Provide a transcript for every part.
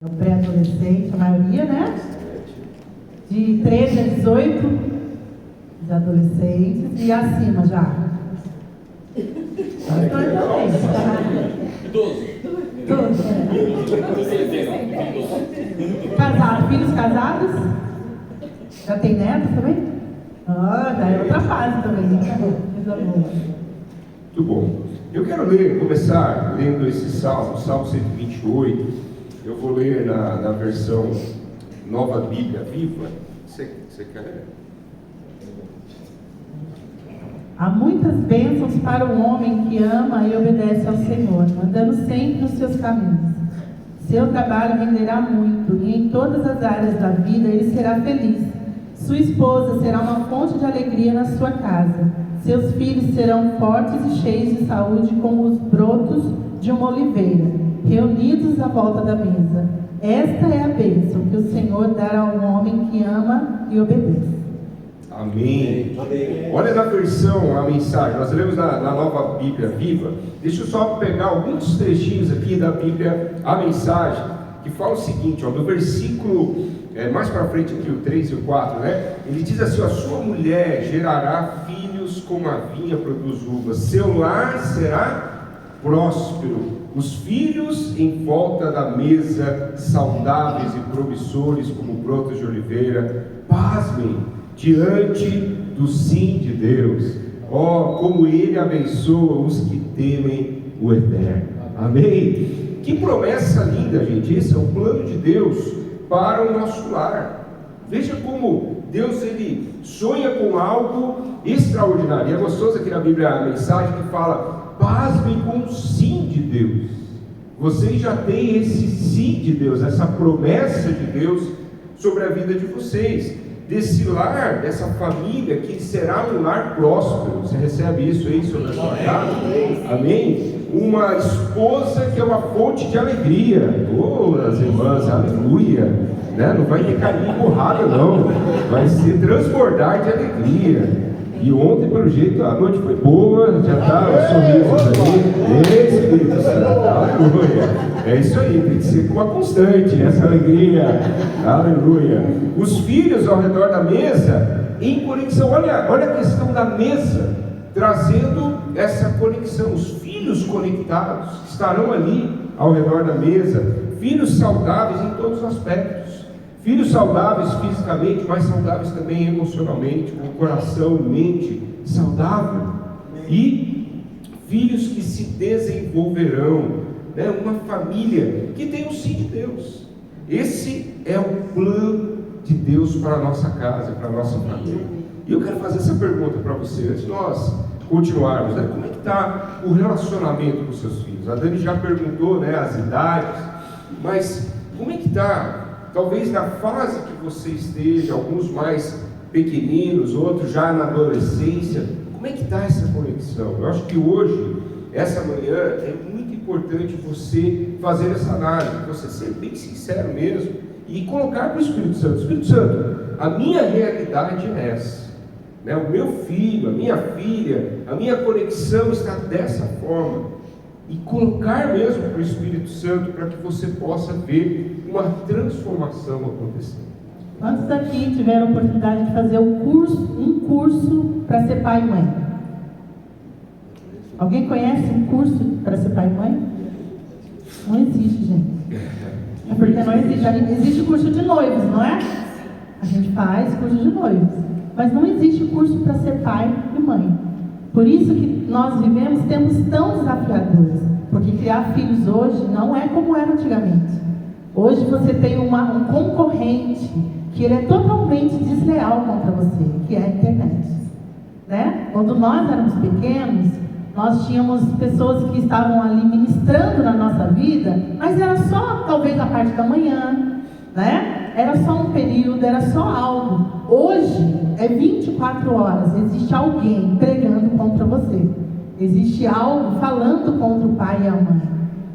É o pré-adolescente, a maioria, né? De 13 a 18, os adolescentes, e acima já. Então, também. Idoso. Todos, Casados, filhos casados? Já tem netos também? Ah, já é outra fase também. Muito bom. Eu quero começar lendo esse Salmo 128. Eu vou ler na versão Nova Bíblia Viva. Você quer ler? Há muitas bênçãos para o homem que ama e obedece ao Senhor, andando sempre nos seus caminhos. Seu trabalho renderá muito, e em todas as áreas da vida ele será feliz. Sua esposa será uma fonte de alegria na sua casa. Seus filhos serão fortes e cheios de saúde como os brotos de uma oliveira, reunidos à volta da mesa. Esta é a bênção que o Senhor dará ao homem que ama e obedece. Amém. Olha na versão, a mensagem, nós lemos na Nova Bíblia Viva. Deixa eu só pegar alguns trechinhos aqui da Bíblia, a mensagem, que fala o seguinte, no versículo, mais para frente aqui, o 3 e o 4, né? Ele diz assim, a sua mulher gerará filhos como a vinha produz uvas, seu lar será próspero, os filhos em volta da mesa, saudáveis e promissores como brotos de oliveira, pasmem, diante do sim de Deus. Como Ele abençoa os que temem o Eterno. Amém? Que promessa linda, gente. Esse é o plano de Deus para o nosso lar. Veja como Deus, Ele sonha com algo extraordinário. E é gostoso aqui na Bíblia a mensagem que fala, pasmem com o sim de Deus. Vocês já têm esse sim de Deus, essa promessa de Deus sobre a vida de vocês. Desse lar, dessa família que será um lar próspero. Você recebe isso aí sobre a sua casa? Amém? Uma esposa que é uma fonte de alegria. As irmãs, aleluia, né? Não vai ter carinho porrada não, vai ser transbordar de alegria. E ontem, pelo jeito, a noite foi boa, já está os sorrisos aí. Espírito Santo, aleluia. É isso aí, tem que ser com a constante, essa alegria, aleluia. Os filhos ao redor da mesa, em conexão, olha a questão da mesa, trazendo essa conexão. Os filhos conectados estarão ali ao redor da mesa, filhos saudáveis em todos os aspectos. Filhos saudáveis fisicamente, mas saudáveis também emocionalmente, com coração, mente saudável. E filhos que se desenvolverão, né? Uma família que tem o sim de Deus. Esse é o plano de Deus para a nossa casa, para a nossa família. E eu quero fazer essa pergunta para você, antes de nós continuarmos, né? Como é que está o relacionamento com seus filhos? A Dani já perguntou, né, as idades, mas como é que está? Talvez na fase que você esteja, alguns mais pequeninos, outros já na adolescência, como é que está essa conexão? Eu acho que hoje, essa manhã, é muito importante você fazer essa análise, você ser bem sincero mesmo, e colocar para o Espírito Santo, Espírito Santo, a minha realidade é essa, né? O meu filho, a minha filha, a minha conexão está dessa forma, e colocar mesmo para o Espírito Santo, para que você possa ver uma transformação acontecendo. Quantos aqui tiveram a oportunidade de fazer um curso para ser pai e mãe? Alguém conhece um curso para ser pai e mãe? Não existe, gente. É porque não existe. Existe curso de noivos, não é? A gente faz curso de noivos. Mas não existe curso para ser pai e mãe. Por isso que nós vivemos tempos tão desafiadores. Porque criar filhos hoje não é como era antigamente. Hoje você tem um concorrente que ele é totalmente desleal contra você, que é a internet, né? Quando nós éramos pequenos, nós tínhamos pessoas que estavam ali ministrando na nossa vida, mas era só talvez a parte da manhã, né? Era só um período, era só algo. Hoje é 24 horas, existe alguém pregando contra você, existe algo falando contra o pai e a mãe.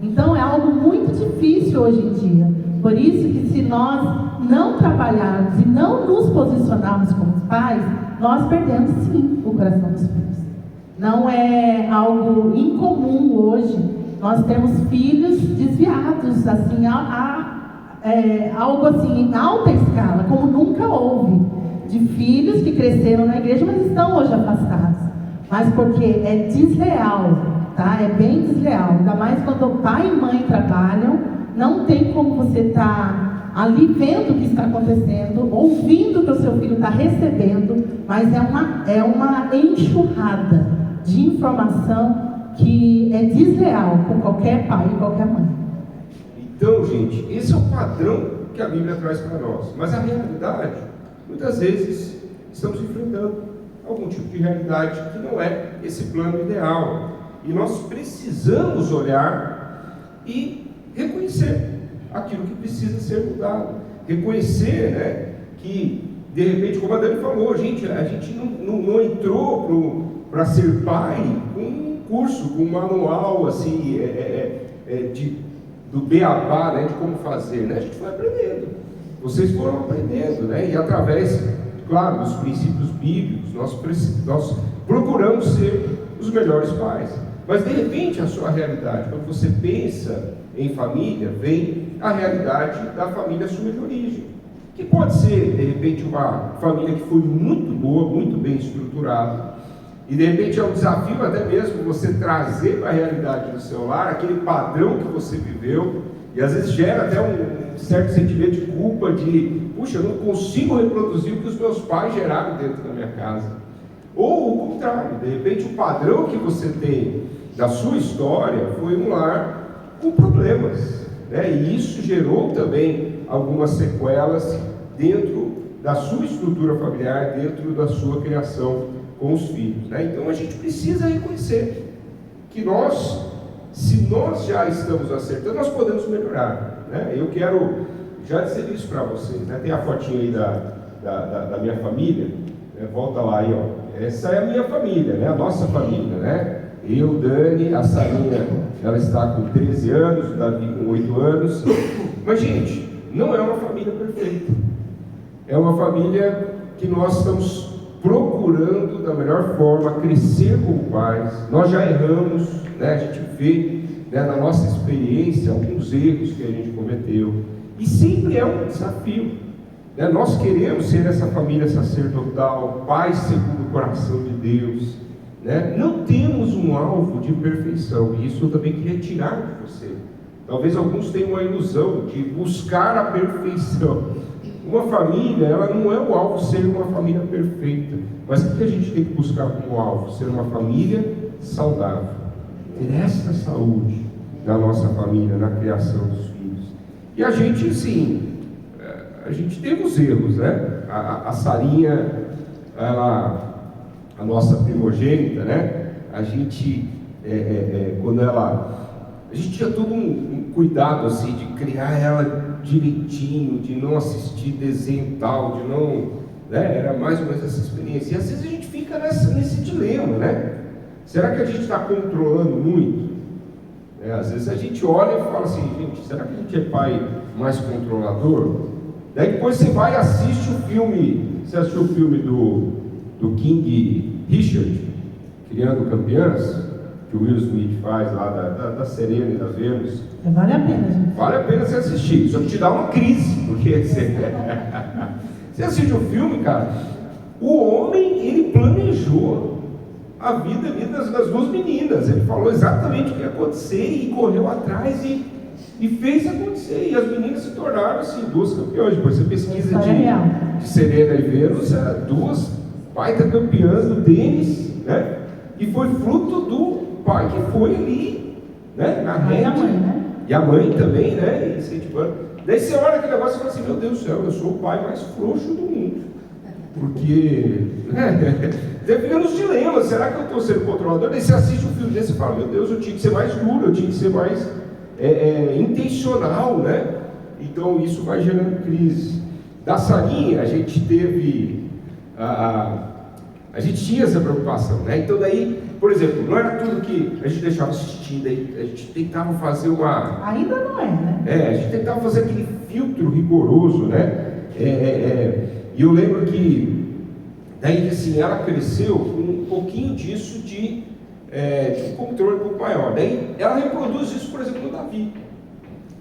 Então é algo muito difícil hoje em dia. Por isso que se nós não trabalharmos e não nos posicionarmos como pais, nós perdemos sim o coração dos filhos. Não é algo incomum hoje nós temos filhos desviados, assim, algo assim em alta escala, como nunca houve, de filhos que cresceram na igreja, mas estão hoje afastados. Mas porque é desleal, tá? É bem desleal. Ainda mais quando o pai e mãe trabalham, não tem como você estar ali vendo o que está acontecendo, ouvindo o que o seu filho está recebendo, mas é uma enxurrada de informação que é desleal com qualquer pai e qualquer mãe. Então, gente, esse é o padrão que a Bíblia traz para nós. Mas a realidade, muitas vezes, estamos enfrentando algum tipo de realidade que não é esse plano ideal. E nós precisamos olhar e reconhecer aquilo que precisa ser mudado. Reconhecer, né, que, de repente, como a Dani falou, a gente não entrou para ser pai com um curso, com um manual assim, do beabá, né, de como fazer, né? A gente foi aprendendo, vocês foram aprendendo, né? E através, claro, dos princípios bíblicos, nós procuramos ser os melhores pais. Mas de repente a sua realidade, quando você pensa em família, vem a realidade da família sua de origem, que pode ser de repente uma família que foi muito boa, muito bem estruturada. E de repente é um desafio até mesmo você trazer para a realidade do seu lar aquele padrão que você viveu, e às vezes gera até um certo sentimento de culpa, de puxa, eu não consigo reproduzir o que os meus pais geraram dentro da minha casa. Ou o contrário, de repente o padrão que você tem da sua história foi um lar com problemas, né? E isso gerou também algumas sequelas dentro da sua estrutura familiar, dentro da sua criação com os filhos, né? Então a gente precisa reconhecer que se nós já estamos acertando, nós podemos melhorar, né? Eu quero já dizer isso para vocês, né? Tem a fotinha aí da minha família, né? Volta lá aí, ó. Essa é a minha família, né? A nossa família, né? Eu, Dani, a Sarinha, ela está com 13 anos, o Davi com 8 anos. Mas, gente, não é uma família perfeita. É uma família que nós estamos procurando da melhor forma crescer como pais. Nós já erramos, né? A gente vê, né, na nossa experiência alguns erros que a gente cometeu, e sempre é um desafio, né? Nós queremos ser essa família sacerdotal, pais segundo o coração de Deus, né? Não temos um alvo de perfeição, e isso eu também queria tirar de você. Talvez alguns tenham uma ilusão de buscar a perfeição. Uma família, ela não é o alvo ser uma família perfeita, mas o que a gente tem que buscar como alvo? Ser uma família saudável, ter essa saúde da nossa família, na criação dos filhos. E a gente, sim, a gente teve os erros, né? A Sarinha, a nossa primogênita, né? A gente, quando a gente tinha todo um cuidado, assim, de criar ela direitinho, de não assistir desenho tal, de não, né? Era mais ou menos essa experiência. E às vezes a gente fica nesse dilema, né? Será que a gente está controlando muito? Às vezes a gente olha e fala assim, gente, será que a gente é pai mais controlador? Daí depois você vai e assiste o filme, você assistiu o filme do King Richard, Criando Campeãs, que o Will Smith faz lá da Serena e da Vênus. Vale a pena, gente. Vale a pena você assistir, só que te dá uma crise, porque você assiste o filme, cara, o homem, ele planejou a vida ali das duas meninas, ele falou exatamente o que ia acontecer e correu atrás e fez acontecer, e as meninas se tornaram assim, duas campeãs. Depois você pesquisa de Serena e Vênus, duas baita campeãs do tênis, né? E foi fruto do pai que foi ali, né? Na rede, e a mãe também, né? Incentivando. Daí você olha aquele negócio e fala assim, meu Deus do céu, eu sou o pai mais frouxo do mundo, porque, né? Você fica nos dilemas, será que eu estou sendo controlador? Daí você assiste um filme desse e fala, meu Deus, eu tinha que ser mais duro, eu tinha que ser mais intencional, né? Então isso vai gerando crise. Da Sarinha, a gente teve, a gente tinha essa preocupação, né? Então daí, por exemplo, não era tudo que a gente deixava assistir, daí a gente tentava fazer ainda não é, né? A gente tentava fazer aquele filtro rigoroso, né? E eu lembro que daí, assim, ela cresceu com um pouquinho disso de um controle um pouco maior. Daí ela reproduz isso, por exemplo, no Davi.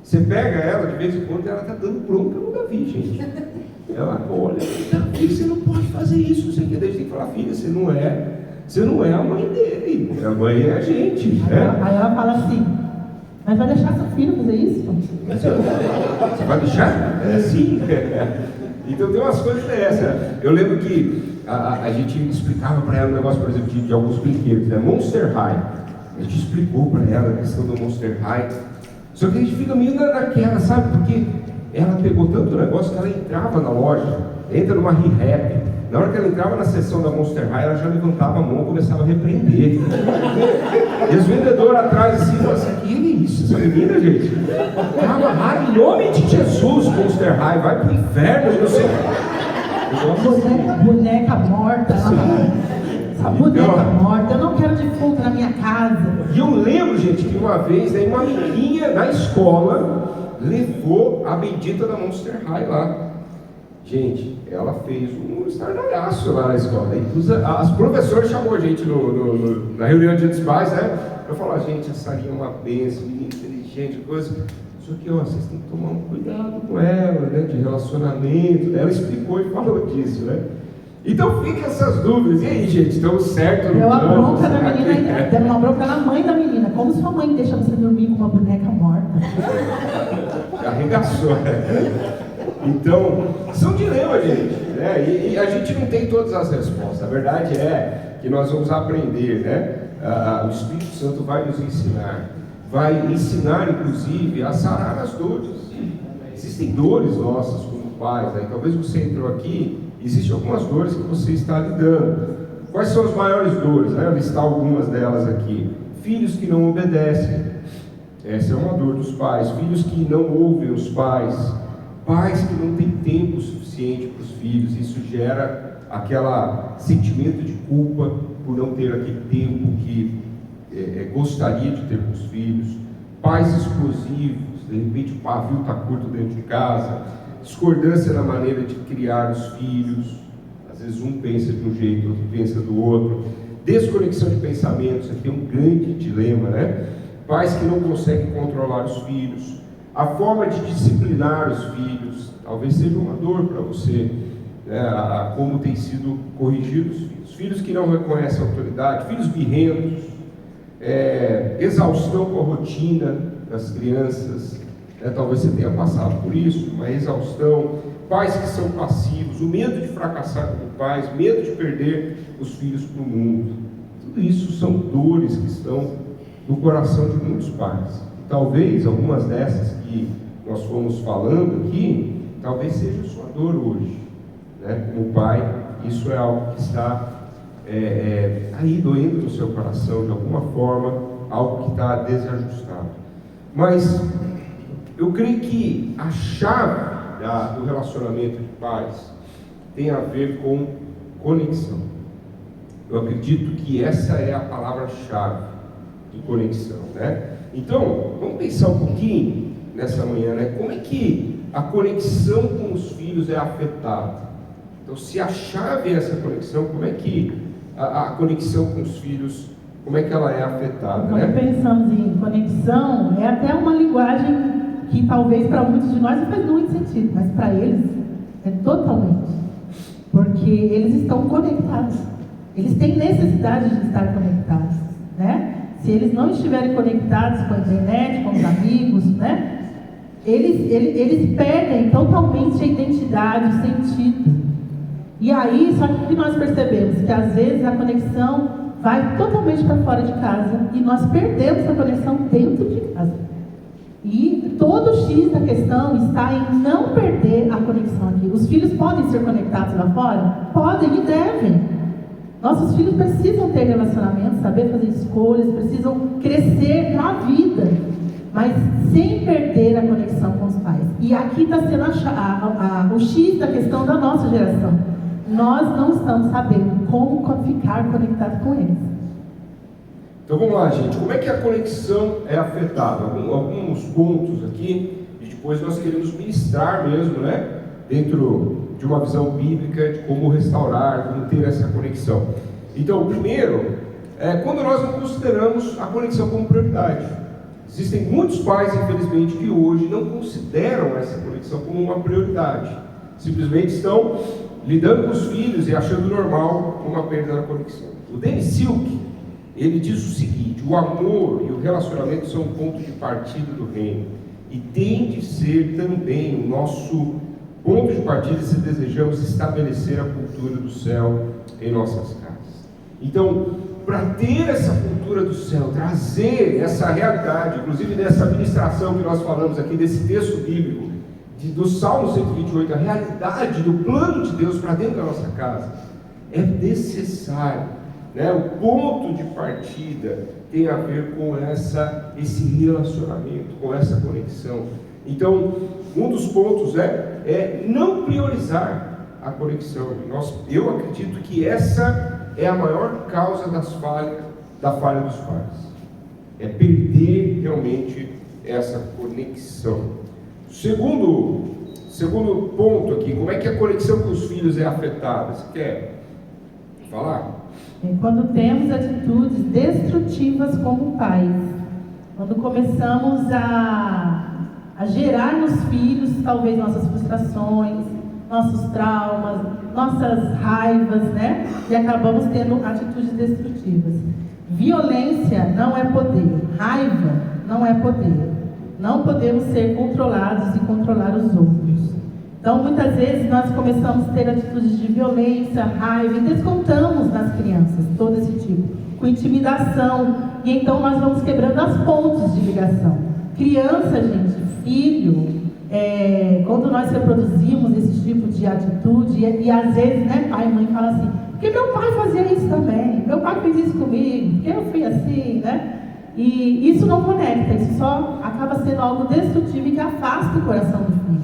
Você pega ela, de vez em quando, ela está dando bronca no Davi, gente. Ela olha, Davi, você não pode fazer isso, não sei o que. Daí a gente tem que falar, filha, você não é a mãe dele, a mãe é a gente. Né? Aí ela fala assim, mas vai deixar seu filho fazer isso? Você vai deixar? É sim. Então tem umas coisas dessas. Eu lembro que a gente explicava para ela um negócio, por exemplo, de alguns brinquedos, né? Monster High. A gente explicou para ela a questão do Monster High. Só que a gente fica meio naquela, sabe? Porque ela pegou tanto negócio que ela entrava na loja, entra numa re-rap. Na hora que ela entrava na seção da Monster High, ela já levantava a mão e começava a repreender. E os vendedores atrás assim, falavam assim, que é isso, essa menina, gente? Calma, em nome de Jesus, Monster High, vai pro inferno, não sei. Boneca morta. Essa boneca morta, eu não quero defunto na minha casa. E eu lembro, gente, que uma vez, aí uma menininha na escola levou a bendita da Monster High lá. Gente, ela fez um estardalhaço lá na escola. As professoras chamou a gente na reunião de Dia dos Pais, né? Eu falei, gente, essa linha é uma bênção, menina inteligente, coisa. Só que, vocês têm que tomar um cuidado com ela, né? De relacionamento. Ela explicou e falou disso, né? Então fica essas dúvidas. E aí, gente, estamos certos? Deu uma bronca da menina, deu uma bronca na mãe da menina. Como sua mãe deixa você dormir com uma boneca morta? Arregaçou, né? Então, são dilemas, gente, né? E a gente não tem todas as respostas. A verdade é que nós vamos aprender, né? O Espírito Santo vai nos ensinar. Vai ensinar, inclusive, a sarar as dores. Existem dores nossas como pais, né? Talvez você entrou aqui, existem algumas dores que você está lidando. Quais são as maiores dores? Né? Eu listar algumas delas aqui. Filhos que não obedecem. Essa é uma dor dos pais. Filhos que não ouvem os pais. Pais que não têm tempo suficiente para os filhos, isso gera aquele sentimento de culpa por não ter aquele tempo que gostaria de ter com os filhos. Pais explosivos, de repente o pavio está curto dentro de casa, discordância na maneira de criar os filhos, às vezes um pensa de um jeito, outro pensa do outro, desconexão de pensamentos, aqui é um grande dilema, né? Pais que não conseguem controlar os filhos. A forma de disciplinar os filhos, talvez seja uma dor para você, né? Como tem sido corrigido os filhos. Filhos que não reconhecem a autoridade, filhos birrentos, exaustão com a rotina das crianças, né? Talvez você tenha passado por isso, uma exaustão, pais que são passivos, o medo de fracassar como pais, medo de perder os filhos para o mundo. Tudo isso são dores que estão no coração de muitos pais. Talvez algumas dessas que nós fomos falando aqui, talvez seja a sua dor hoje, né? Como pai, isso é algo que está aí doendo no seu coração de alguma forma, algo que está desajustado. Mas eu creio que a chave do relacionamento de pais tem a ver com conexão. Eu acredito que essa é a palavra-chave de conexão, né? Então, vamos pensar um pouquinho nessa manhã, né? Como é que a conexão com os filhos é afetada? Então, se a chave é essa conexão, como é que a conexão com os filhos, como é que ela é afetada, Quando né? pensamos em conexão, é até uma linguagem que talvez para muitos de nós não faz muito sentido, mas para eles é totalmente. Porque eles estão conectados. Eles têm necessidade de estar conectados, né? Se eles não estiverem conectados com a internet, com os amigos, né? Eles perdem totalmente a identidade, o sentido. E aí, só que nós percebemos que às vezes a conexão vai totalmente para fora de casa e nós perdemos a conexão dentro de casa. E todo o X da questão está em não perder a conexão aqui. Os filhos podem ser conectados lá fora? Podem e devem. Nossos filhos precisam ter relacionamento, saber fazer escolhas, precisam crescer na vida, mas sem perder a conexão com os pais. E aqui está sendo o X da questão da nossa geração. Nós não estamos sabendo como ficar conectado com eles. Então vamos lá, gente. Como é que a conexão é afetada? Alguns pontos aqui, e depois nós queremos ministrar mesmo, né? Dentro de uma visão bíblica de como restaurar, como ter essa conexão. Então, o primeiro é quando nós não consideramos a conexão como prioridade. Existem muitos pais, infelizmente, que hoje não consideram essa conexão como uma prioridade. Simplesmente estão lidando com os filhos e achando normal uma perda na conexão. O Dennis Silk, ele diz o seguinte: o amor e o relacionamento são um ponto de partida do reino, e tem de ser também o nosso ponto de partida se desejamos estabelecer a cultura do céu em nossas casas. Então, para ter essa cultura do céu, trazer essa realidade, inclusive dessa ministração que nós falamos aqui, desse texto bíblico, do Salmo 128, a realidade do plano de Deus para dentro da nossa casa, é necessário, né? O ponto de partida tem a ver com esse relacionamento, com essa conexão. Então, um dos pontos é não priorizar a conexão. Eu acredito que essa é a maior causa da falha dos pais. É perder realmente essa conexão. Segundo ponto aqui, como é que a conexão com os filhos é afetada? Você quer falar? Quando temos atitudes destrutivas como pais, quando começamos a gerar nos filhos talvez nossas frustrações, nossos traumas, nossas raivas, né? E acabamos tendo atitudes destrutivas. Violência não é poder, raiva não é poder. Não podemos ser controlados e controlar os outros. Então, muitas vezes nós começamos a ter atitudes de violência, raiva, e descontamos nas crianças todo esse tipo, com intimidação, e então nós vamos quebrando as pontes de ligação. Criança, gente, filho, quando nós reproduzimos esse tipo de atitude, e às vezes, né, pai e mãe falam assim, porque meu pai fazia isso também, meu pai fez isso comigo, porque eu fui assim, né? E isso não conecta, isso só acaba sendo algo destrutivo e que afasta o coração do filho,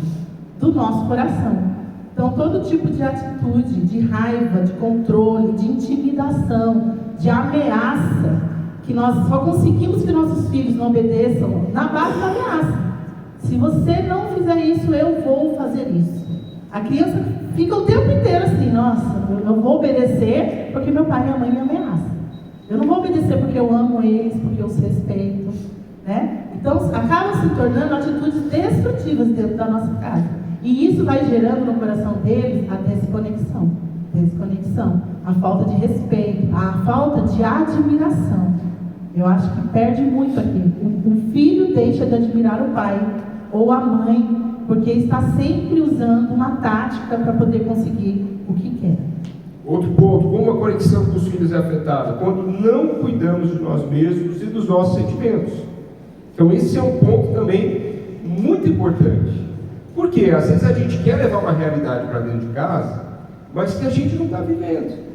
do nosso coração. Então, todo tipo de atitude, de raiva, de controle, de intimidação, de ameaça, que nós só conseguimos que nossos filhos não obedeçam na base da ameaça. Se você não fizer isso, eu vou fazer isso. A criança fica o tempo inteiro assim, nossa, eu vou obedecer porque meu pai e minha mãe me ameaçam. Eu não vou obedecer porque eu amo eles, porque eu os respeito, né? Então, acabam se tornando atitudes destrutivas dentro da nossa casa. E isso vai gerando no coração deles a desconexão, a falta de respeito, a falta de admiração. Eu acho que perde muito aqui. O filho deixa de admirar o pai ou a mãe, porque está sempre usando uma tática para poder conseguir o que quer. Outro ponto, como a conexão com os filhos é afetada? Quando não cuidamos de nós mesmos e dos nossos sentimentos. Então esse é um ponto também muito importante. Porque às vezes a gente quer levar uma realidade para dentro de casa, mas que a gente não está vivendo.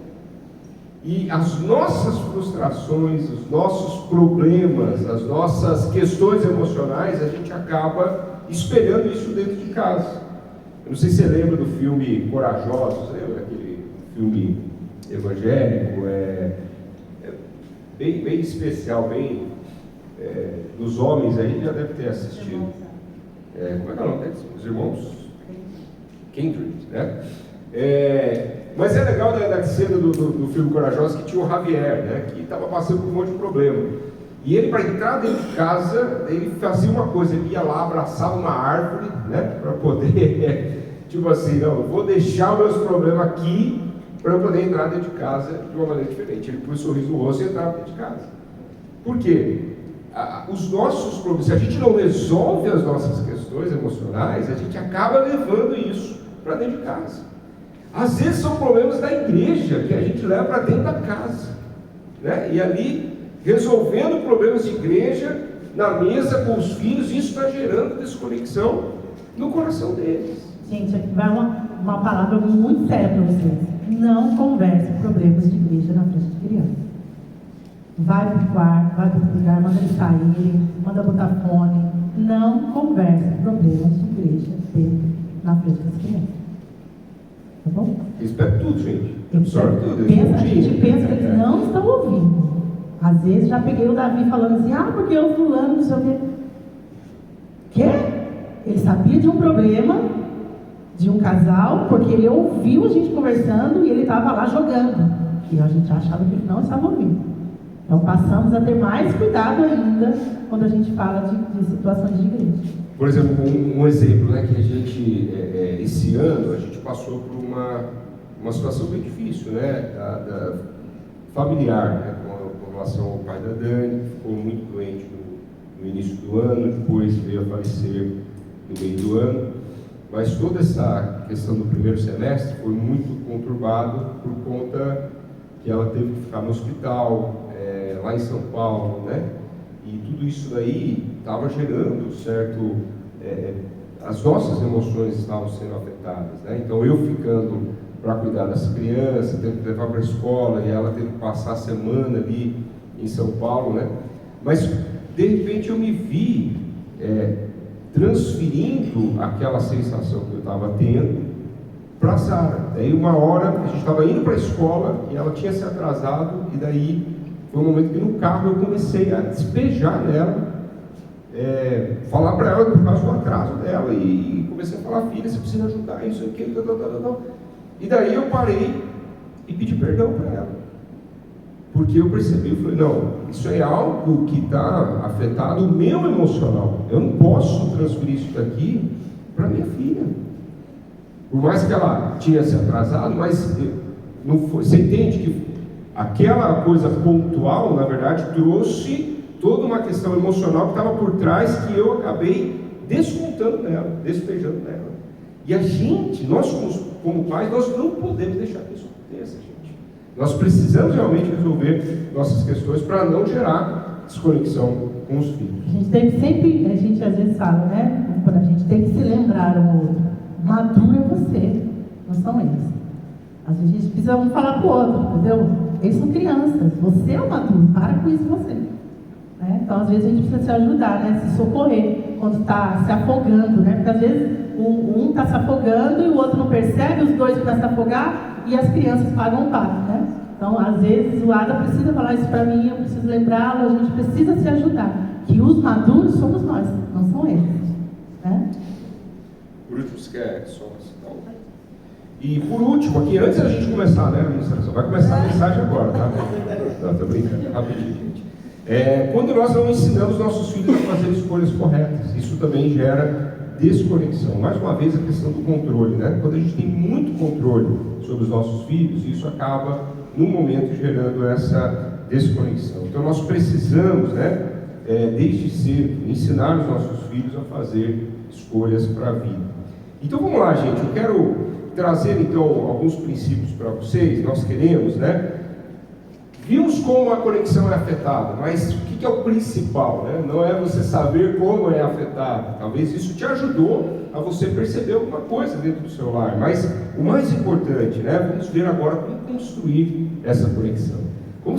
E as nossas frustrações, os nossos problemas, as nossas questões emocionais, a gente acaba espelhando isso dentro de casa. Eu não sei se você lembra do filme Corajosos, lembra daquele filme evangélico, bem especial, dos homens aí já deve ter assistido. Como é que é o nome deles? Os irmãos Kindred, né? Mas é legal da cena do filme Corajosos que tinha o Javier, né? Que estava passando por um monte de problema. E ele, para entrar dentro de casa, ele fazia uma coisa, ele ia lá, abraçava uma árvore, né? Para poder, tipo assim, não, eu vou deixar meus problemas aqui para eu poder entrar dentro de casa de uma maneira diferente. Ele pôs um sorriso no rosto e entrava dentro de casa. Por quê? Os nossos problemas, se a gente não resolve as nossas questões emocionais, a gente acaba levando isso para dentro de casa. Às vezes são problemas da igreja que a gente leva para dentro da casa, né? E ali, resolvendo problemas de igreja na mesa com os filhos, isso está gerando desconexão no coração deles. Gente, aqui vai uma palavra muito séria para vocês. Não converse problemas de igreja na frente de criança. Vai para o quarto, vai para o lugar, manda eles saírem, manda botar fone. Não converse problemas de igreja na frente das crianças. Tá bom? Espera tudo, gente. Absorve tudo. A gente pensa que eles não estão ouvindo. Às vezes já peguei o Davi falando assim, porque eu fulano, não sei o quê. Quê? Ele sabia de um problema de um casal, porque ele ouviu a gente conversando e ele estava lá jogando. E a gente achava que ele não estava ouvindo. Então passamos a ter mais cuidado ainda quando a gente fala de situações de igreja. Por exemplo, um exemplo, né, que a gente, esse ano, a gente passou por uma situação bem difícil, né, da familiar, né, com relação ao pai da Dani, que ficou muito doente no início do ano, depois veio a falecer no meio do ano, mas toda essa questão do primeiro semestre foi muito conturbado por conta que ela teve que ficar no hospital, lá em São Paulo, né, e tudo isso daí estava gerando certo, as nossas emoções estavam sendo afetadas, né? Então eu ficando para cuidar dessa criança, tendo que levar para a escola, e ela tendo que passar a semana ali em São Paulo, né? Mas de repente eu me vi transferindo aquela sensação que eu estava tendo para a Sara. Daí uma hora a gente estava indo para a escola e ela tinha se atrasado, e daí foi um momento que no carro eu comecei a despejar nela, falar para ela por causa do atraso dela, e comecei a falar: filha, você precisa ajudar, isso aqui, tal. E daí eu parei e pedi perdão para ela, porque eu percebi, eu falei: não, isso é algo que está afetado o meu emocional, eu não posso transferir isso daqui para minha filha, por mais que ela tinha se atrasado, mas não foi, você entende que aquela coisa pontual, na verdade, trouxe toda uma questão emocional que estava por trás, que eu acabei descontando nela, despejando nela. E a gente, nós como pais, nós não podemos deixar que isso aconteça, gente. Nós precisamos realmente resolver nossas questões para não gerar desconexão com os filhos. A gente tem que sempre, a gente às vezes fala, né? Quando a gente tem que se lembrar um outro. Maduro é você, não são eles. Às vezes a gente precisa um falar para o outro, entendeu? Eles são crianças, você é o maduro, para com isso você. Então, às vezes, a gente precisa se ajudar, né? Se socorrer quando está se afogando, né? Porque, às vezes, um está se afogando e o outro não percebe, os dois começam a se afogar e as crianças pagam o pato, né? Então, às vezes, o Ada precisa falar isso para mim, eu preciso lembrá-lo, a gente precisa se ajudar. Que os maduros somos nós, não são eles, né? Por último, você quer só citar o... E, por último, aqui, antes da gente começar, né, administração? Vai começar a mensagem agora, tá? Não, tô brincando, rapidinho, gente. Quando nós não ensinamos nossos filhos a fazer escolhas corretas, isso também gera desconexão. Mais uma vez, a questão do controle, né? Quando a gente tem muito controle sobre os nossos filhos, isso acaba, no momento, gerando essa desconexão. Então, nós precisamos, né, desde cedo, ensinar os nossos filhos a fazer escolhas para a vida. Então, vamos lá, gente. Eu quero trazer, então, alguns princípios para vocês. Nós queremos, né? Vimos como a conexão é afetada, mas o que é o principal, né? Não é você saber como é afetada. Talvez isso te ajudou a você perceber alguma coisa dentro do seu lar. Mas o mais importante, né? Vamos ver agora como construir essa conexão. Como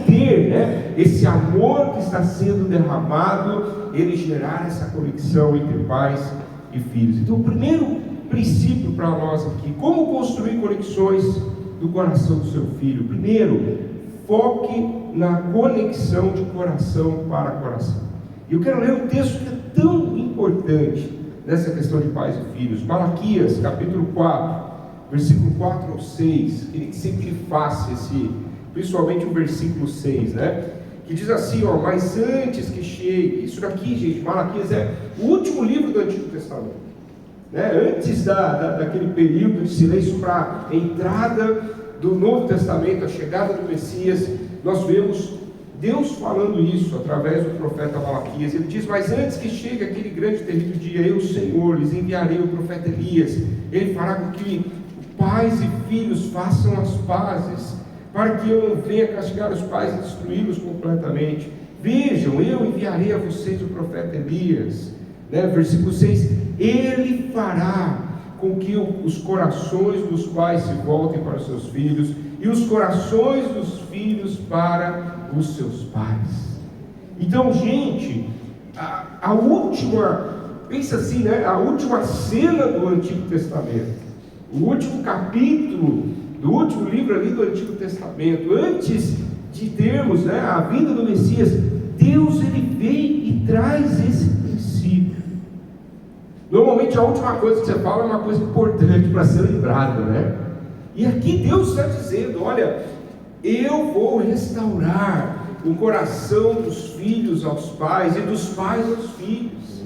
ter, né, esse amor que está sendo derramado, ele gerar essa conexão entre pais e filhos. Então, o primeiro princípio para nós aqui: como construir conexões do coração do seu filho. Primeiro, foque na conexão de coração para coração. E eu quero ler um texto que é tão importante nessa questão de pais e filhos. Malaquias, capítulo 4, versículo 4 ao 6. Queria que sempre faça principalmente o versículo 6, né? Que diz assim, ó: mas antes que chegue... Isso daqui, gente, Malaquias é o último livro do Antigo Testamento, né? Antes daquele período de silêncio para a entrada do Novo Testamento, a chegada do Messias, nós vemos Deus falando isso através do profeta Malaquias. Ele diz: mas antes que chegue aquele grande e terrível dia, eu, Senhor, lhes enviarei o profeta Elias. Ele fará com que pais e filhos façam as pazes, para que eu não venha castigar os pais e destruí-los completamente. Vejam, eu enviarei a vocês o profeta Elias, né? Versículo 6, ele fará com que os corações dos pais se voltem para os seus filhos, e os corações dos filhos para os seus pais. Então, gente, a última, pensa assim, né? A última cena do Antigo Testamento, o último capítulo do último livro ali do Antigo Testamento, antes de termos, né, a vinda do Messias, Deus, ele vem e traz esse princípio. Normalmente a última coisa que você fala é uma coisa importante para ser lembrada, né? E aqui Deus está dizendo: olha, eu vou restaurar o coração dos filhos aos pais e dos pais aos filhos.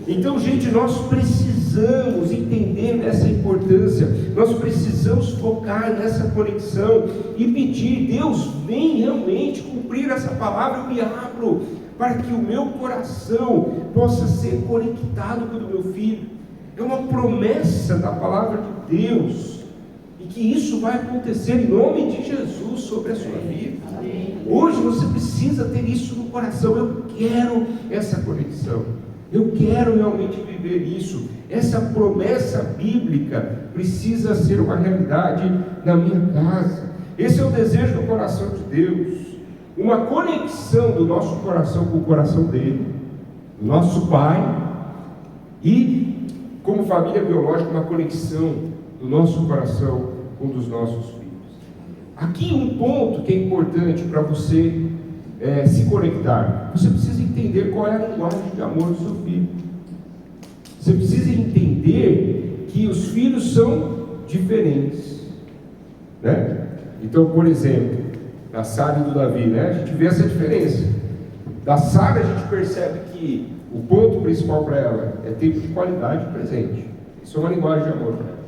Então, gente, nós precisamos entender essa importância, nós precisamos focar nessa conexão e pedir: Deus, vem realmente cumprir essa palavra. Eu me abro para que o meu coração possa ser conectado com o do meu filho. É uma promessa da palavra de Deus, e que isso vai acontecer em nome de Jesus sobre a sua vida. Hoje você precisa ter isso no coração. Eu quero essa conexão, eu quero realmente viver isso. Essa promessa bíblica precisa ser uma realidade na minha casa. Esse é o desejo do coração de Deus, uma conexão do nosso coração com o coração dele, do nosso Pai, e como família biológica, uma conexão do nosso coração com um dos nossos filhos. Aqui um ponto que é importante para você se conectar: você precisa entender qual é a linguagem de amor do seu filho. Você precisa entender que os filhos são diferentes, né? Então, por exemplo, da Sara e do Davi, né? A gente vê essa diferença. Da Sara a gente percebe que o ponto principal para ela é tempo de qualidade presente. Isso é uma linguagem de amor para ela,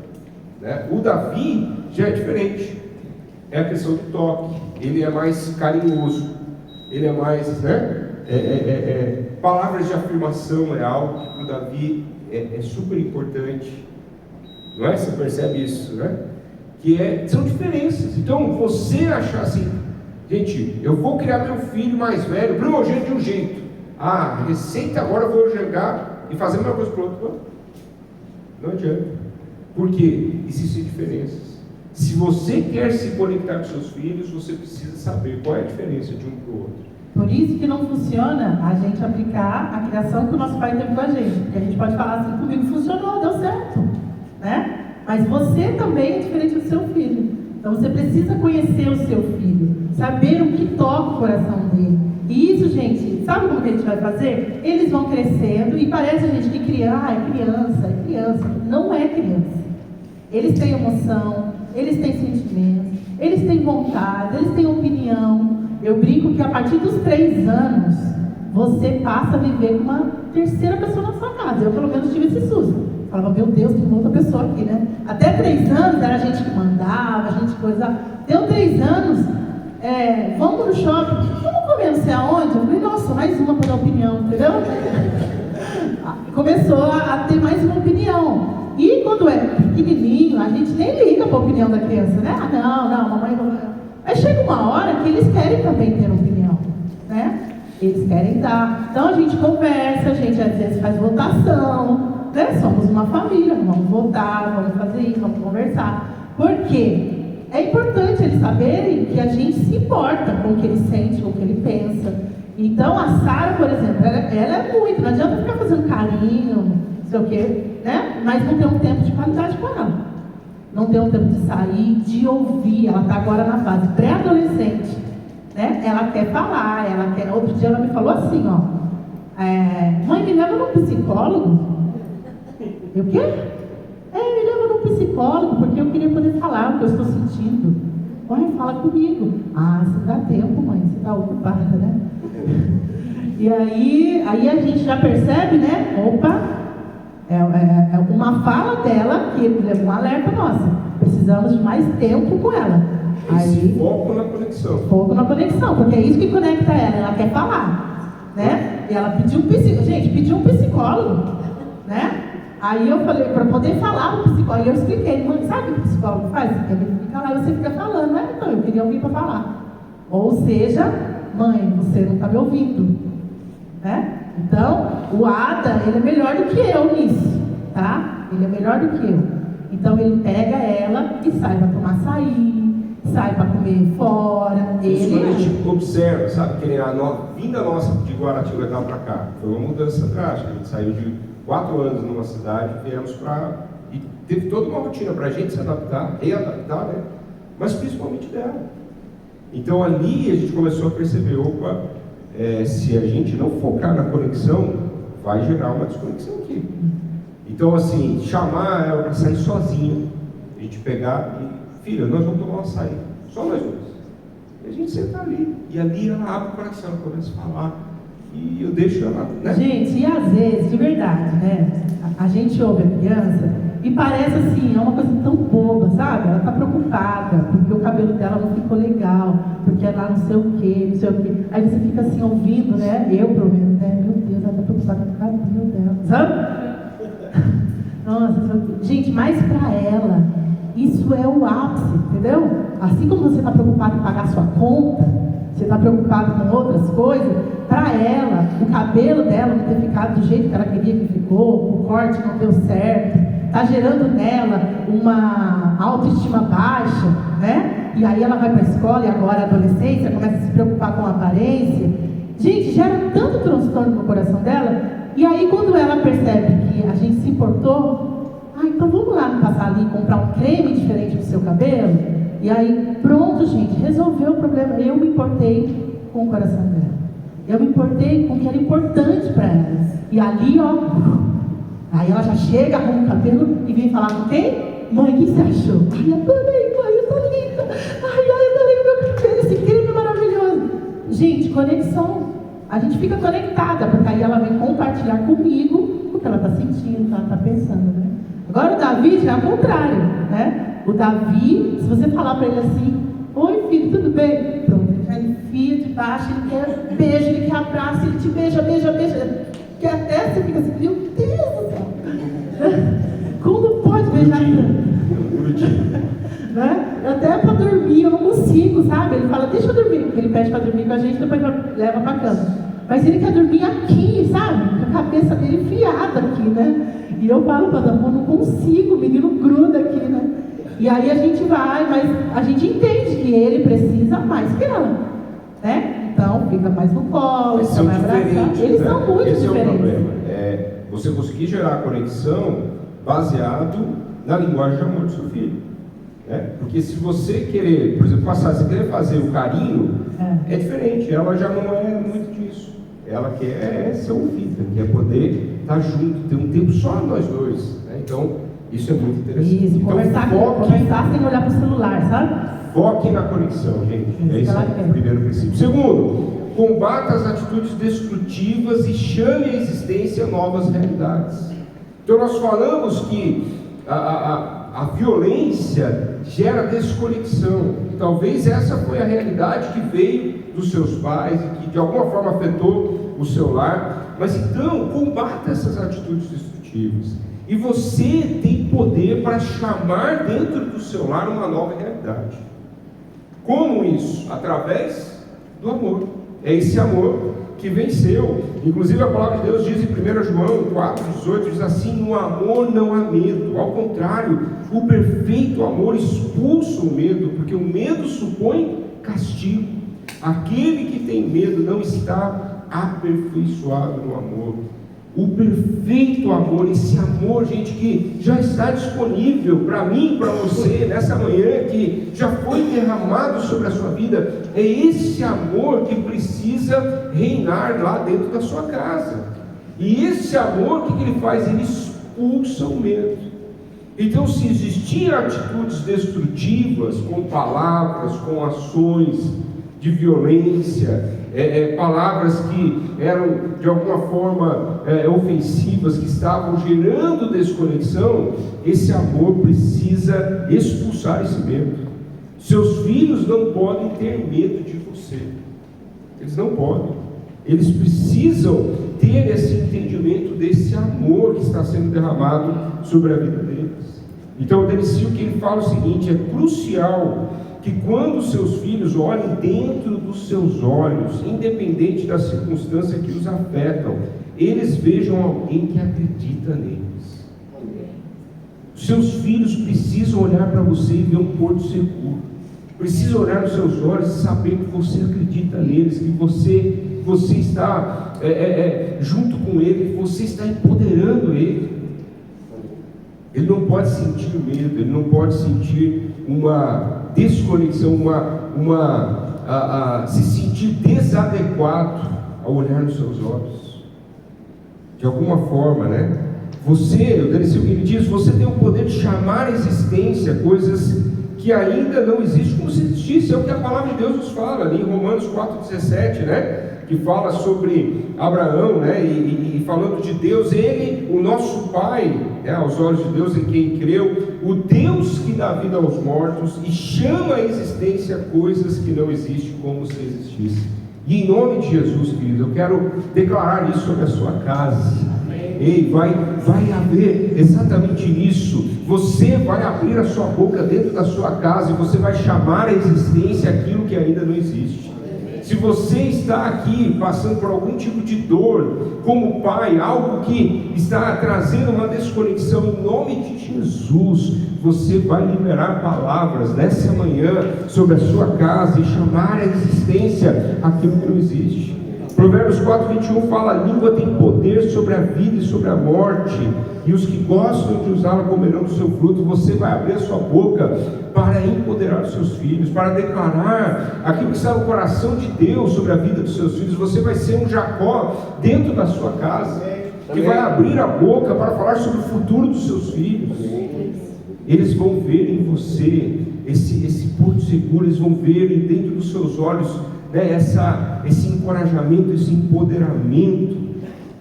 né? O Davi já é diferente. É a questão do toque. Ele é mais carinhoso, ele é mais, né? Palavras de afirmação é algo que para o Davi é super importante, não é? Você percebe isso, né? São diferenças. Então, você achar assim: gente, eu vou criar meu filho mais velho, primogênito de um jeito, receita agora eu vou jogar e fazer a mesma coisa para o outro. Não adianta, porque existem diferenças. Se você quer se conectar com seus filhos, você precisa saber qual é a diferença de um para o outro. Por isso que não funciona a gente aplicar a criação que o nosso pai teve com a gente. Porque a gente pode falar assim: comigo funcionou, deu certo, né? Mas você também é diferente do seu filho. Então você precisa conhecer o seu filho, saber o que toca o coração dele. E isso, gente, sabe como que a gente vai fazer? Eles vão crescendo e parece, gente, que criança. Não é criança. Eles têm emoção, eles têm sentimentos, eles têm vontade, eles têm opinião. Eu brinco que a partir dos 3 anos, você passa a viver com uma terceira pessoa na sua casa. Eu, pelo menos, tive esse susto. Falava: meu Deus, tem uma outra pessoa aqui, né? Até 3 anos era a gente que mandava, a gente coisa. Deu 3 anos, vamos no shopping, vamos comer não sei aonde? Eu falei: nossa, mais uma para dar opinião, entendeu? Começou a ter mais uma opinião. E quando é pequenininho, a gente nem liga para a opinião da criança, né? Não, mamãe. Aí chega uma hora que eles querem também ter opinião, né? Eles querem dar. Então a gente conversa, a gente às vezes faz votação, né? Somos uma família, vamos votar, vamos fazer isso, vamos conversar. Por quê? É importante eles saberem que a gente se importa com o que ele sente, com o que ele pensa. Então a Sara, por exemplo, ela é muito, não adianta ficar fazendo carinho, não sei o quê, né? Mas não ter um tempo de qualidade com ela. Não ter um tempo de sair, de ouvir. Ela está agora na fase pré-adolescente, né? Ela quer falar, Outro dia ela me falou assim, mãe, me leva num psicólogo. Eu, o quê? Me leva num psicólogo, porque eu queria poder falar o que eu estou sentindo. Mãe, fala comigo. Você dá tempo, mãe, você está ocupada, né? E aí a gente já percebe, né? Opa! É uma fala dela que leva um alerta nossa. Precisamos de mais tempo com ela. Aí, foco na conexão. Foco na conexão, porque é isso que conecta ela. Ela quer falar, né? E ela pediu um psicólogo. Gente, pediu um psicólogo, né? Aí eu falei, para poder falar o psicólogo, eu expliquei: mãe, sabe o que o psicólogo faz? Ele fica lá e você fica falando, né? Então, eu queria ouvir para falar. Ou seja, mãe, você não está me ouvindo, né? Então, o Ada, ele é melhor do que eu nisso, tá? Ele é melhor do que eu. Então, ele pega ela e sai para tomar açaí, sai para comer fora. Isso quando a gente observa, sabe? Que a vinda nossa de Guaratinguetá para cá foi uma mudança drástica. A gente saiu de 4 anos numa cidade, viemos e teve toda uma rotina para a gente se adaptar, readaptar, né? Mas principalmente dela. Então, ali a gente começou a perceber: opa, se a gente não focar na conexão, vai gerar uma desconexão aqui. Então, assim, chamar ela para sair sozinha, a gente pegar e: filha, nós vamos tomar um açaí, só nós dois. E a gente senta ali. E ali ela abre o coração, ela começa a falar. E eu deixo ela, né? Gente, e às vezes, de verdade, né? A gente ouve a criança e parece assim, é uma coisa tão boba, sabe? Ela tá preocupada, porque o cabelo dela não ficou legal, porque ela não sei o quê, não sei o quê. Aí você fica assim ouvindo, né? Eu, pelo menos, né? Meu Deus, ela tá preocupada com o cabelo dela, sabe? Nossa, gente, mas pra ela, isso é o ápice, entendeu? Assim como você está preocupado em pagar sua conta, você está preocupado com outras coisas, para ela, o cabelo dela não ter ficado do jeito que ela queria que ficou, o corte não deu certo, está gerando nela uma autoestima baixa, né? E aí ela vai para a escola e agora a adolescência começa a se preocupar com a aparência. Gente, gera tanto transtorno no coração dela, e aí quando ela percebe que a gente se importou, então vamos lá no passar ali comprar um creme diferente pro seu cabelo, e aí pronto, gente, resolveu o problema. Eu me importei com o coração dela, eu me importei com o que era importante para ela, e ali aí ela já chega, arruma o cabelo e vem falar com quem? Mãe, o que você achou? Ai, adorei, mãe, eu tô linda, adorei meu cabelo, esse creme é maravilhoso. Gente, conexão, a gente fica conectada, porque aí ela vem compartilhar comigo o que ela está sentindo, o que ela está pensando, né? Agora o Davi já é o contrário, né? O Davi, se você falar para ele assim, oi filho, tudo bem? Pronto, ele já enfia de baixo, ele quer beijo, ele quer abraço, ele te beija, que até você fica assim, meu Deus do céu, como pode beijar tanto? Né? Até para dormir eu não consigo, sabe? Ele fala, deixa eu dormir, porque ele pede para dormir com a gente, depois leva para cama. Mas ele quer dormir aqui, sabe? Com a cabeça dele enfiada aqui, né? E eu falo para ele, não consigo, o menino gruda aqui, né? E aí a gente vai, mas a gente entende que ele precisa mais que ela, né? Então fica mais no colo, fica mais abraçado. Eles são muito diferentes. Esse é o problema. Você conseguir gerar conexão baseado na linguagem de amor do seu filho. Porque se você querer, por exemplo, você querer fazer o carinho, é diferente. Ela já não é muito disso. Ela quer ser ouvida, quer poder estar junto, ter um tempo só nós dois. Então, isso é muito interessante. Isso, então, conversar sem olhar para o celular, sabe? Foque na conexão, gente. Esse é o primeiro princípio. Segundo, combata as atitudes destrutivas e chame à existência novas realidades. Então, nós falamos que a violência gera desconexão. Talvez essa foi a realidade que veio dos seus pais e que de alguma forma afetou o seu lar. Mas então, combata essas atitudes destrutivas. E você tem poder para chamar dentro do seu lar uma nova realidade. Como isso? Através do amor. É esse amor que venceu. Inclusive a palavra de Deus diz em 1 João 4,18, diz assim: no amor não há medo. Ao contrário, o perfeito amor expulsa o medo, porque o medo supõe castigo. Aquele que tem medo não está aperfeiçoado no amor. O perfeito amor, esse amor, gente, que já está disponível para mim, para você, nessa manhã, que já foi derramado sobre a sua vida, é esse amor que precisa reinar lá dentro da sua casa. E esse amor, o que ele faz? Ele expulsa o medo. Então, se existiam atitudes destrutivas, com palavras, com ações de violência, palavras que eram de alguma forma ofensivas, que estavam gerando desconexão, esse amor precisa expulsar esse medo. Seus filhos não podem ter medo de você, eles não podem, eles precisam ter esse entendimento desse amor que está sendo derramado sobre a vida deles. Então o Dennis que ele fala o seguinte: é crucial que quando seus filhos olhem dentro dos seus olhos, independente da circunstância que os afetam, eles vejam alguém que acredita neles. Seus filhos precisam olhar para você e ver um porto seguro. Precisam olhar nos seus olhos e saber que você acredita neles, que você está junto com ele, que você está empoderando ele. Ele não pode sentir medo, ele não pode sentir uma desconexão, se sentir desadequado ao olhar nos seus olhos. De alguma forma, o Dennis ele diz, você tem o poder de chamar à existência coisas que ainda não existe como se existisse. É o que a palavra de Deus nos fala ali em Romanos 4,17, né? Que fala sobre Abraão, né? E falando de Deus, ele, o nosso Pai, né? Aos olhos de Deus em quem creu, o Deus que dá vida aos mortos e chama à existência coisas que não existem como se existissem. E em nome de Jesus, querido, eu quero declarar isso sobre a sua casa. Ei, vai haver exatamente isso. Você vai abrir a sua boca dentro da sua casa e você vai chamar à existência aquilo que ainda não existe. Se você está aqui passando por algum tipo de dor, como pai, algo que está trazendo uma desconexão, em nome de Jesus, você vai liberar palavras nessa manhã sobre a sua casa e chamar à existência aquilo que não existe. Provérbios 4:21 fala: a língua tem poder sobre a vida e sobre a morte, e os que gostam de usá-la comerão do seu fruto. Você vai abrir a sua boca para empoderar os seus filhos, para declarar aquilo que está no coração de Deus sobre a vida dos seus filhos. Você vai ser um Jacó dentro da sua casa, que vai abrir a boca para falar sobre o futuro dos seus filhos. Eles vão ver em você esse porto seguro, eles vão ver dentro dos seus olhos, né, esse encorajamento, esse empoderamento,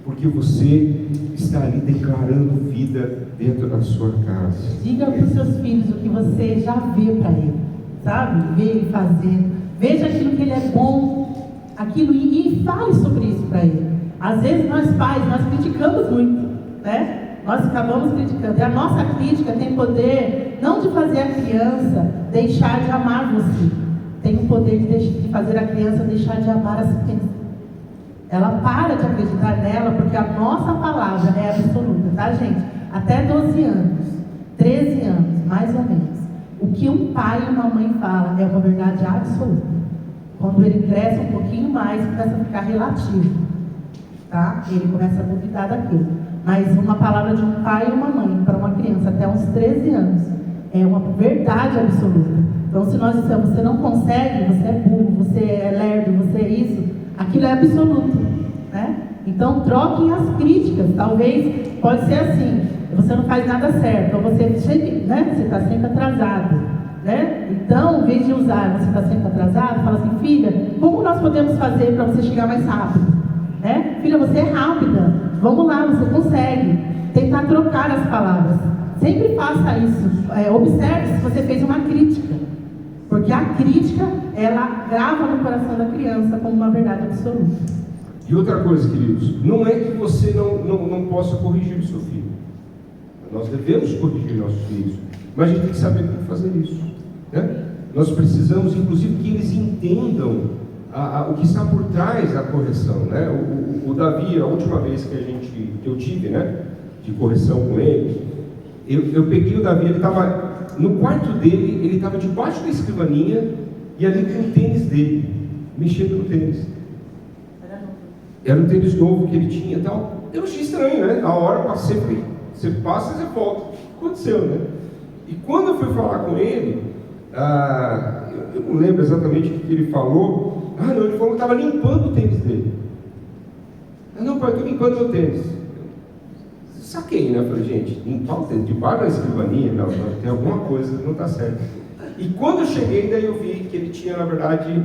porque você está ali declarando vida dentro da sua casa. Diga para os seus filhos o que você já vê para ele, sabe? Vê ele fazendo, veja aquilo que ele é bom, aquilo, e fale sobre isso para ele. Às vezes nós pais, nós criticamos muito, né? Nós acabamos criticando, e a nossa crítica tem poder não de fazer a criança deixar de amar você, tem o poder de fazer a criança deixar de amar a si mesma. Ela para de acreditar nela, porque a nossa palavra é absoluta, tá, gente? Até 12 anos, 13 anos, mais ou menos, o que um pai e uma mãe falam é uma verdade absoluta. Quando ele cresce um pouquinho mais, começa a ficar relativo, tá? Ele começa a duvidar daquilo. Mas uma palavra de um pai e uma mãe para uma criança até uns 13 anos é uma verdade absoluta. Então, se nós dissemos, você não consegue, você é burro, você é lerdo, você é isso, aquilo é absoluto, né? Então, troquem as críticas. Talvez, pode ser assim, você não faz nada certo, ou você está sempre atrasado, né? Então, em vez de usar, você está sempre atrasado, fala assim: filha, como nós podemos fazer para você chegar mais rápido? Né? Filha, você é rápida, vamos lá, você consegue. Tentar trocar as palavras. Sempre faça isso. Observe se você fez uma crítica, porque a crítica, ela grava no coração da criança como uma verdade absoluta. E outra coisa, queridos, não é que você não possa corrigir o seu filho. Nós devemos corrigir nossos filhos, mas a gente tem que saber como fazer isso, né? Nós precisamos, inclusive, que eles entendam o que está por trás da correção, né? O Davi, a última vez que eu tive, né, de correção com ele, eu peguei o Davi, ele estava no quarto dele, ele estava debaixo da escrivaninha e ali com o tênis dele, mexendo no tênis. Era um tênis novo que ele tinha e tal. Eu achei estranho, né? A hora passa sempre, você passa e você volta. Aconteceu, né? E quando eu fui falar com ele, eu não lembro exatamente o que ele falou. Não, ele falou que estava limpando o tênis dele. Não, pai, eu estou limpando meu tênis. Saquei, né? Eu falei, gente, limpar o tênis debaixo da escrivaninha, não, tem alguma coisa que não está certa. E quando eu cheguei, daí eu vi que ele tinha, na verdade,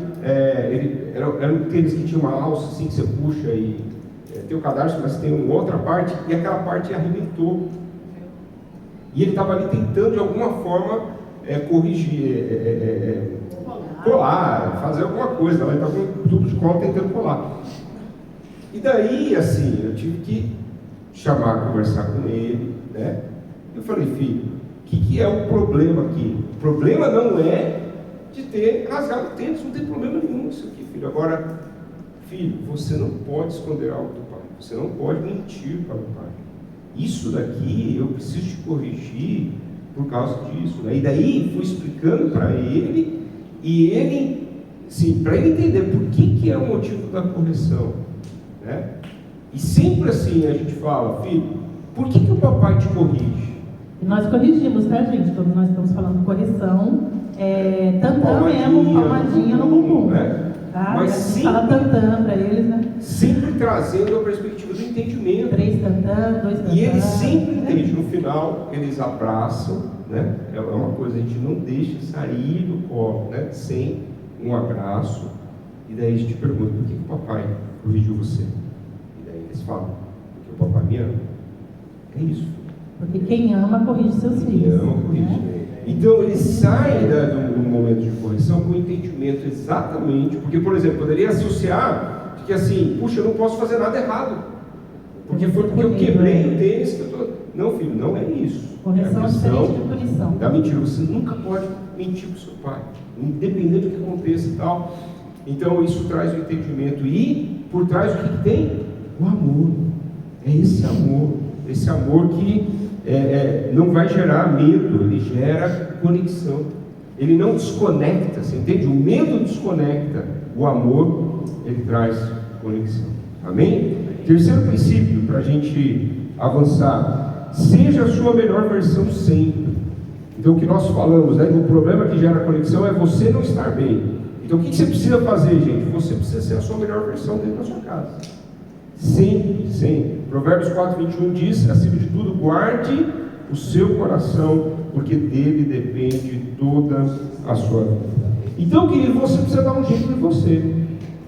era um tênis que tinha uma alça assim que você puxa e tem o cadarço, mas tem uma outra parte, e aquela parte arrebentou. E ele estava ali tentando, de alguma forma, corrigir, colar, fazer alguma coisa. Ele estava com um tubo de cola tentando colar. E daí, assim, eu tive que chamar, conversar com ele, né? Eu falei, filho, o que é o problema aqui? O problema não é de ter rasgado o tênis, não tem problema nenhum isso aqui, filho. Agora, filho, você não pode esconder algo do pai, você não pode mentir para o pai. Isso daqui eu preciso te corrigir por causa disso, né? E daí fui explicando para ele, e ele, sim, para ele entender por que é o motivo da correção, né? E sempre assim a gente fala, filho, por que o papai te corrige? E nós corrigimos, tá, gente? Quando nós estamos falando correção, tantã mesmo, palmadinha no bumbum, né? Tá? Mas a gente sempre, fala tantã para eles, né? sempre trazendo a perspectiva do entendimento. 3 tantã, 2 tantã. E eles sempre entendem, no final eles abraçam, né? É uma coisa, a gente não deixa sair do colo, né? Sem um abraço. E daí a gente pergunta, por que o papai corrigiu você? E daí eles falam, porque o papai me ama. É isso. Porque quem ama corrige seus Quem filhos. ama corrige. Né? Então ele sai do momento de correção com o entendimento exatamente, porque, por exemplo, poderia associar que assim, puxa, eu não posso fazer nada errado, porque foi porque eu quebrei o tênis que eu tô... Não, filho, não é isso. Correção é diferente de punição. Da mentira, você nunca pode mentir para o seu pai, independente do que aconteça e tal. Então isso traz o entendimento, e por trás o que tem? O amor. É esse amor que não vai gerar medo, ele gera conexão. Ele não desconecta, você entende? O medo desconecta, o amor, ele traz conexão. Amém? Terceiro princípio, para a gente avançar: seja a sua melhor versão sempre. Então o que nós falamos, né? O problema que gera conexão é você não estar bem. Então o que você precisa fazer, gente? Você precisa ser a sua melhor versão dentro da sua casa. Sempre, sempre. Provérbios 4:21 diz, acima de tudo, guarde o seu coração, porque dele depende toda a sua vida. Então, querido, você precisa dar um jeito em você.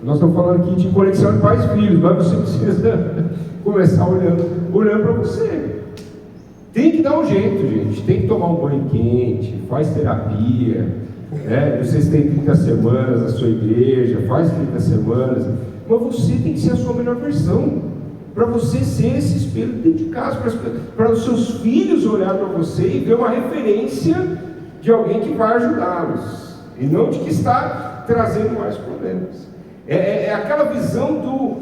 Nós estamos falando aqui de conexão de pais e filhos, mas você precisa começar olhando para você. Tem que dar um jeito, gente. Tem que tomar um banho quente, faz terapia. Não sei se tem 30 semanas na sua igreja, faz 30 semanas. Mas você tem que ser a sua melhor versão, para você ser esse espelho dentro de casa, para os seus filhos olhar para você e ver uma referência de alguém que vai ajudá-los, e não de que está trazendo mais problemas. É aquela visão do...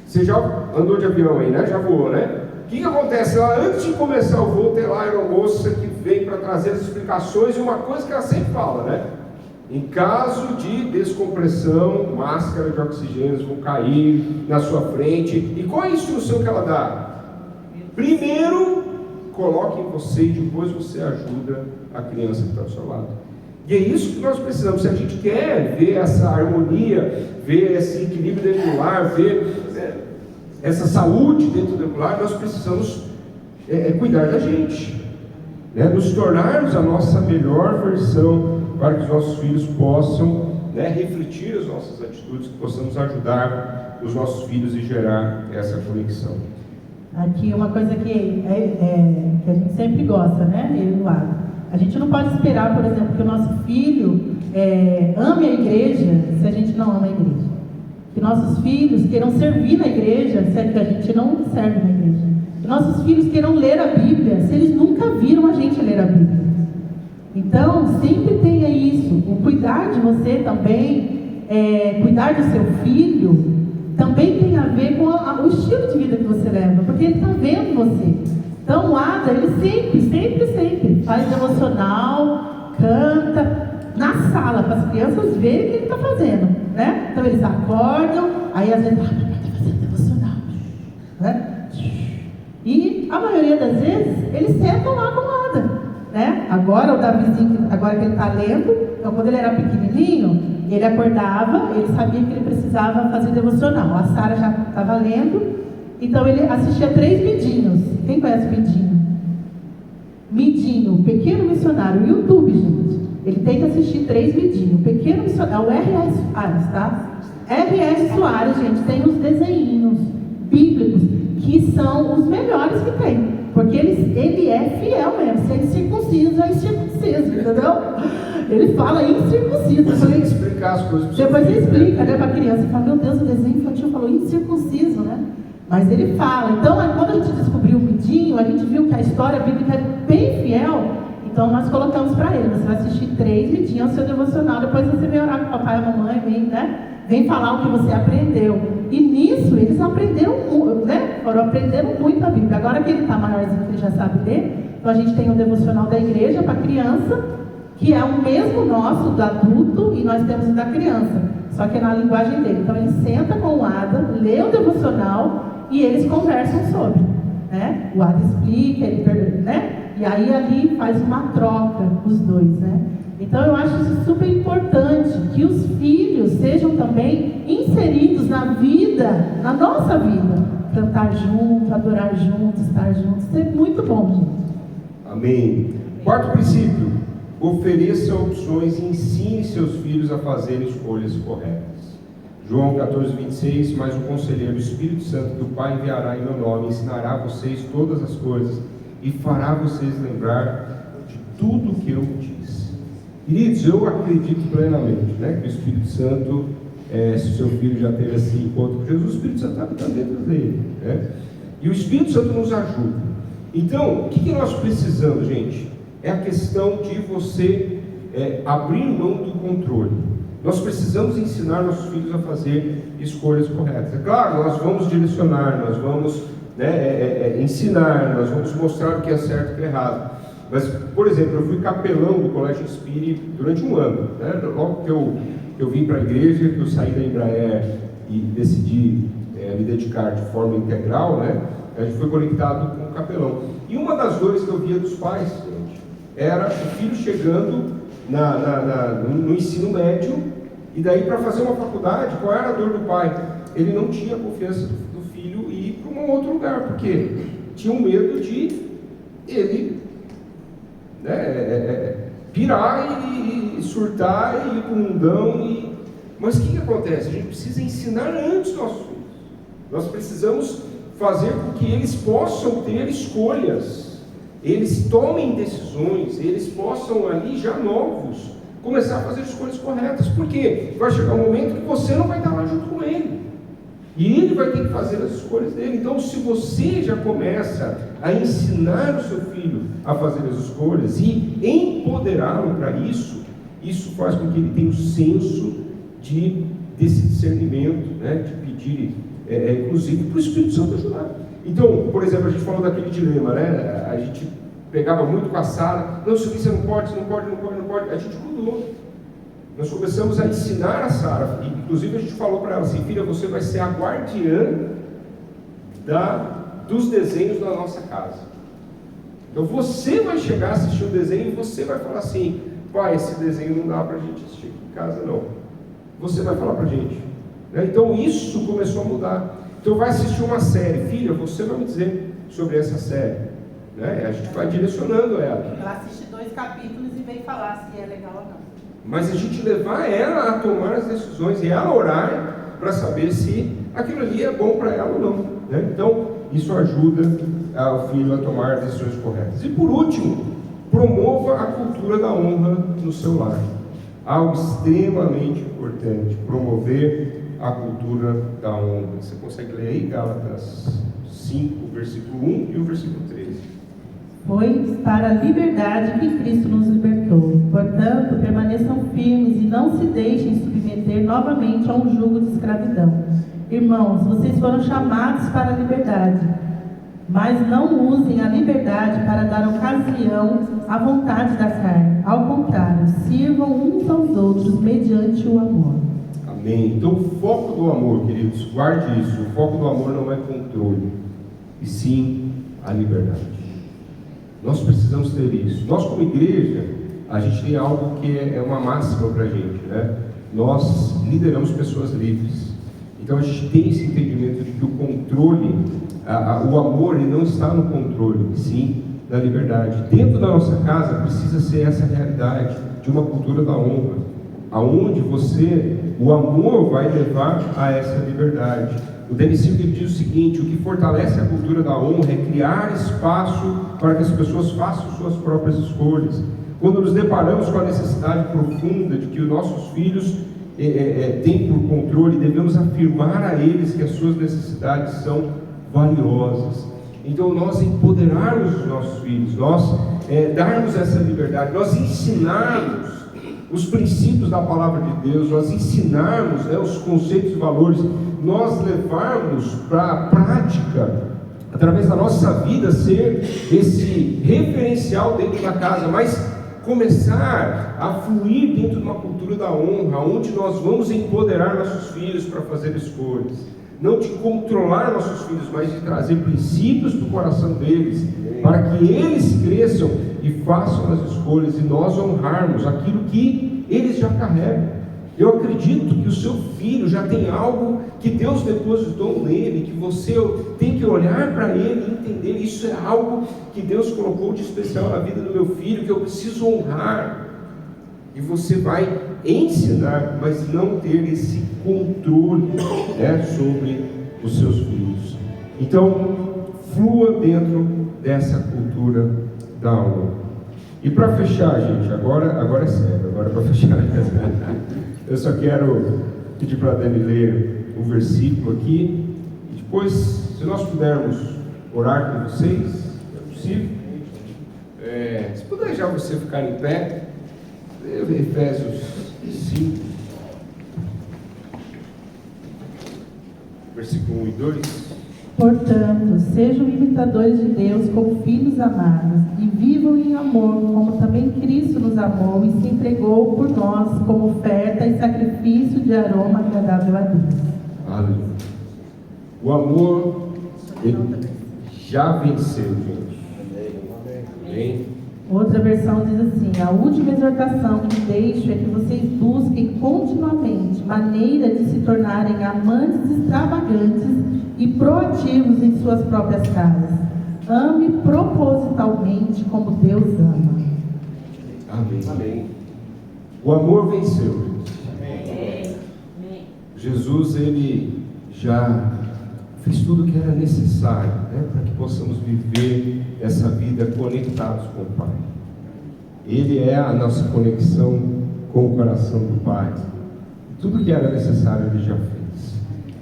Você já andou de avião aí, né? Já voou, né? O que acontece lá? Antes de começar o voo, tem lá a aeromoça que vem para trazer as explicações, e uma coisa que ela sempre fala, né? Em caso de descompressão, máscara de oxigênio vão cair na sua frente. E qual é a instrução que ela dá? Primeiro, coloque em você e depois você ajuda a criança que está do seu lado. E é isso que nós precisamos. Se a gente quer ver essa harmonia, ver esse equilíbrio dentro do lar, ver essa saúde dentro do lar, nós precisamos cuidar da gente, né? Nos tornarmos a nossa melhor versão, para que os nossos filhos possam refletir as nossas atitudes, que possamos ajudar os nossos filhos e gerar essa conexão. Aqui uma coisa que a gente sempre gosta, né? Eu e o Lado. A gente não pode esperar, por exemplo, que o nosso filho ame a igreja se a gente não ama a igreja. Que nossos filhos queiram servir na igreja se a gente não serve na igreja. Que nossos filhos queiram ler a Bíblia se eles nunca viram a gente ler a Bíblia. Então, sempre tenha isso. O cuidar de você também, cuidar do seu filho, também tem a ver com o estilo de vida que você leva, porque ele está vendo você. Então, o Ada, ele sempre faz devocional, canta na sala, para as crianças verem o que ele está fazendo, né? Então, eles acordam, aí às vezes, papai está fazendo devocional, né? E a maioria das vezes, eles sentam lá com o Ada. Né? Agora o Davizinho, agora que ele está lendo, então quando ele era pequenininho, ele acordava, ele sabia que ele precisava fazer devocional. A Sara já estava lendo, então ele assistia 3 Midinhos. Quem conhece Midinho? Midinho, pequeno missionário, YouTube, gente. Ele tem que assistir 3 Midinho. Pequeno missionário, é o R.S. Soares, tá? R.S. Soares, gente, tem os desenhinhos bíblicos que são os melhores que tem. Porque ele é fiel mesmo. Se é incircunciso, é incircunciso, entendeu? Ele fala incircunciso. Você tem que explicar as coisas. Depois ele explica, né, para a criança. Fala, meu Deus, o desenho infantil falou incircunciso, né? Mas ele fala. Então, quando a gente descobriu o Midinho, a gente viu que a história bíblica é bem fiel. Então, nós colocamos para ele. Você vai assistir 3 Midinhos ao seu devocional. Depois você vem orar com o papai e a mamãe, vem falar o que você aprendeu. E nisso, eles aprenderam muito, né? Foram aprendendo muito a Bíblia. Agora que ele está maiorzinho, que ele já sabe ler, então a gente tem o devocional da igreja para criança, que é o mesmo nosso, do adulto, e nós temos o da criança, só que é na linguagem dele. Então ele senta com o Ada, lê o devocional e eles conversam sobre, né? O Ada explica, né? E aí ali faz uma troca. os dois, né? Então eu acho isso super importante, que os filhos sejam também inseridos na vida, na nossa vida. Cantar junto, adorar junto, estar junto, isso é muito bom, gente. Amém. Quarto princípio: ofereça opções e ensine seus filhos a fazerem escolhas corretas. João 14:26, mas o conselheiro, o Espírito Santo, que o Pai enviará em meu nome, ensinará a vocês todas as coisas e fará vocês lembrar de tudo que eu disse. Queridos, eu acredito plenamente, né, que o Espírito Santo, se o seu filho já teve esse encontro com Jesus, o Espírito Santo está dentro dele, né? E o Espírito Santo nos ajuda. Então, o que nós precisamos, gente? É a questão de você abrir mão do controle. Nós precisamos ensinar nossos filhos a fazer escolhas corretas. É claro, nós vamos direcionar, nós vamos ensinar, nós vamos mostrar o que é certo e o que é errado. Mas, por exemplo, eu fui capelão do Colégio Inspire durante um ano, né? Logo que eu vim para a igreja, que eu saí da Embraer e decidi me dedicar de forma integral, né? A gente foi conectado com o capelão. E uma das dores que eu via dos pais, gente, era o filho chegando no ensino médio, e daí para fazer uma faculdade, qual era a dor do pai? Ele não tinha confiança do filho ir para um outro lugar, porque tinha um medo de ele pirar e surtar e ir para o mundão. Mas o que acontece? A gente precisa ensinar antes nossos filhos. Nós precisamos fazer com que eles possam ter escolhas, eles tomem decisões, eles possam ali já novos começar a fazer escolhas corretas, porque vai chegar um momento que você não vai estar lá junto com ele, e ele vai ter que fazer as escolhas dele. Então, se você já começa a ensinar o seu filho a fazer as escolhas e empoderá-lo para isso, isso faz com que ele tenha o senso desse discernimento, né, de pedir, inclusive para o Espírito Santo ajudar. Então, por exemplo, a gente falou daquele dilema, né? A gente pegava muito com a Sara, não, isso aqui você não pode. A gente mudou. Nós começamos a ensinar a Sara, inclusive a gente falou para ela assim: filha, você vai ser a guardiã dos desenhos da nossa casa. Então você vai chegar a assistir um desenho e você vai falar assim: pai, esse desenho não dá para a gente assistir aqui em casa não. Você vai falar para a gente, né? Então isso começou a mudar. Então vai assistir uma série, filha, você vai me dizer sobre essa série, né? A gente vai direcionando ela. Ela assiste 2 capítulos e vem falar se é legal ou não. Mas a gente levar ela a tomar as decisões e ela orar para saber se aquilo ali é bom para ela ou não, né? Então isso ajuda o filho a tomar decisões corretas. E por último, promova a cultura da honra no seu lar. Algo extremamente importante, promover a cultura da honra. Você consegue ler aí Gálatas 5, versículo 1 e o versículo 13. Pois para a liberdade que Cristo nos libertou. Portanto, permaneçam firmes e não se deixem submeter novamente a um jugo de escravidão. Irmãos, vocês foram chamados para a liberdade, mas não usem a liberdade para dar ocasião à vontade da carne. Ao contrário, sirvam uns aos outros mediante o amor. Amém. Então o foco do amor, queridos, guarde isso, o foco do amor não é controle, e sim a liberdade. Nós precisamos ter isso. Nós como igreja, a gente tem algo que é uma máxima para a gente, né? Nós lideramos pessoas livres. Então a gente tem esse entendimento de que o controle, o amor, ele não está no controle, sim na liberdade. Dentro da nossa casa precisa ser essa realidade de uma cultura da honra, aonde o amor vai levar a essa liberdade. O Dennis Silva diz o seguinte: o que fortalece a cultura da honra é criar espaço para que as pessoas façam suas próprias escolhas. Quando nos deparamos com a necessidade profunda de que os nossos filhos têm por controle, devemos afirmar a eles que as suas necessidades são valiosas. Então nós empoderarmos os nossos filhos, nós darmos essa liberdade, nós ensinarmos os princípios da palavra de Deus, nós ensinarmos os conceitos e valores, nós levarmos para a prática, através da nossa vida, ser esse referencial dentro da casa, mas começar a fluir dentro de uma cultura da honra, onde nós vamos empoderar nossos filhos para fazer escolhas, não de controlar nossos filhos, mas de trazer princípios do coração deles, para que eles cresçam e façam as escolhas e nós honrarmos aquilo que eles já carregam. Eu acredito que o seu filho já tem algo que Deus depositou nele, que você tem que olhar para ele e entender, isso é algo que Deus colocou de especial na vida do meu filho, que eu preciso honrar. E você vai ensinar, mas não ter esse controle, né, sobre os seus filhos. Então, flua dentro dessa cultura da honra. E para fechar, gente, agora é sério, agora para fechar, eu só quero pedir para a Dani ler o versículo aqui, e depois, se nós pudermos orar com vocês, é possível? Se puder já você ficar em pé, Efésios 5, versículo 1 e 2. Portanto, sejam imitadores de Deus como filhos amados, e vivam em amor, como também Cristo nos amou e se entregou por nós como oferta e sacrifício de aroma agradável a Deus. Aleluia. O amor, ele já venceu, gente. Amém? Outra versão diz assim: a última exortação que deixo é que vocês busquem continuamente maneira de se tornarem amantes extravagantes e proativos em suas próprias casas. Ame propositalmente como Deus ama. Amém. Amém. O amor venceu, gente. Amém. Jesus, ele já fez tudo o que era necessário, né, para que possamos viver essa vida conectados com o Pai. Ele é a nossa conexão com o coração do Pai. Tudo que era necessário ele já fez.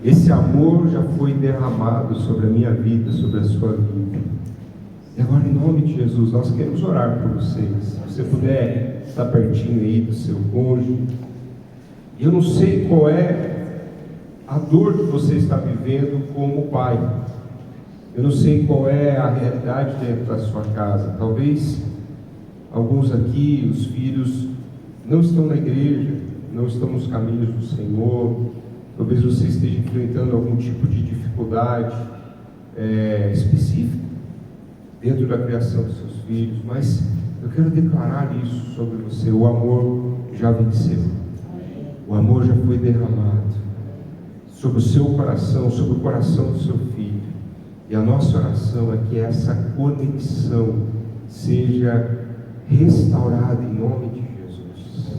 Esse amor já foi derramado sobre a minha vida, sobre a sua vida. E agora, em nome de Jesus, nós queremos orar por vocês. Se você puder estar pertinho aí do seu cônjuge. Eu não sei qual é a dor que você está vivendo como pai. Eu não sei qual é a realidade dentro da sua casa. Talvez alguns aqui, os filhos, não estão na igreja, não estão nos caminhos do Senhor. Talvez você esteja enfrentando algum tipo de dificuldade específica dentro da criação dos seus filhos. Mas eu quero declarar isso sobre você. O amor já venceu. O amor já foi derramado sobre o seu coração, sobre o coração do seu filho. E a nossa oração é que essa conexão seja restaurada em nome de Jesus.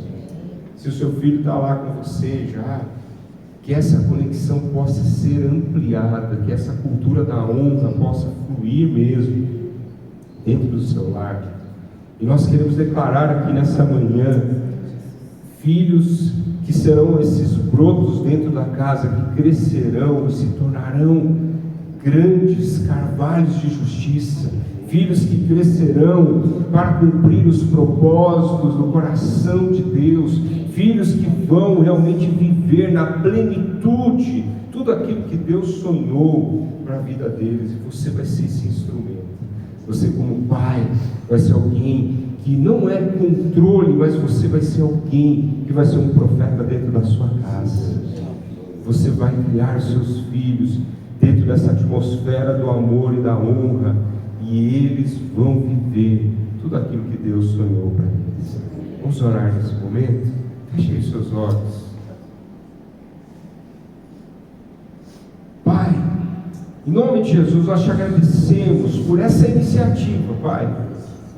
Se o seu filho está lá com você já, que essa conexão possa ser ampliada, que essa cultura da honra possa fluir mesmo dentro do seu lar. E nós queremos declarar aqui nessa manhã, filhos que serão esses brotos dentro da casa, que crescerão e se tornarão grandes carvalhos de justiça, filhos que crescerão para cumprir os propósitos do coração de Deus, filhos que vão realmente viver na plenitude tudo aquilo que Deus sonhou para a vida deles, e você vai ser esse instrumento. Você, como pai, vai ser alguém que não é controle, mas você vai ser alguém que vai ser um profeta dentro da sua casa. Você vai criar seus filhos dentro dessa atmosfera do amor e da honra, e eles vão viver tudo aquilo que Deus sonhou para eles. Vamos orar nesse momento? Feche os seus olhos. Pai, em nome de Jesus, nós te agradecemos por essa iniciativa, Pai,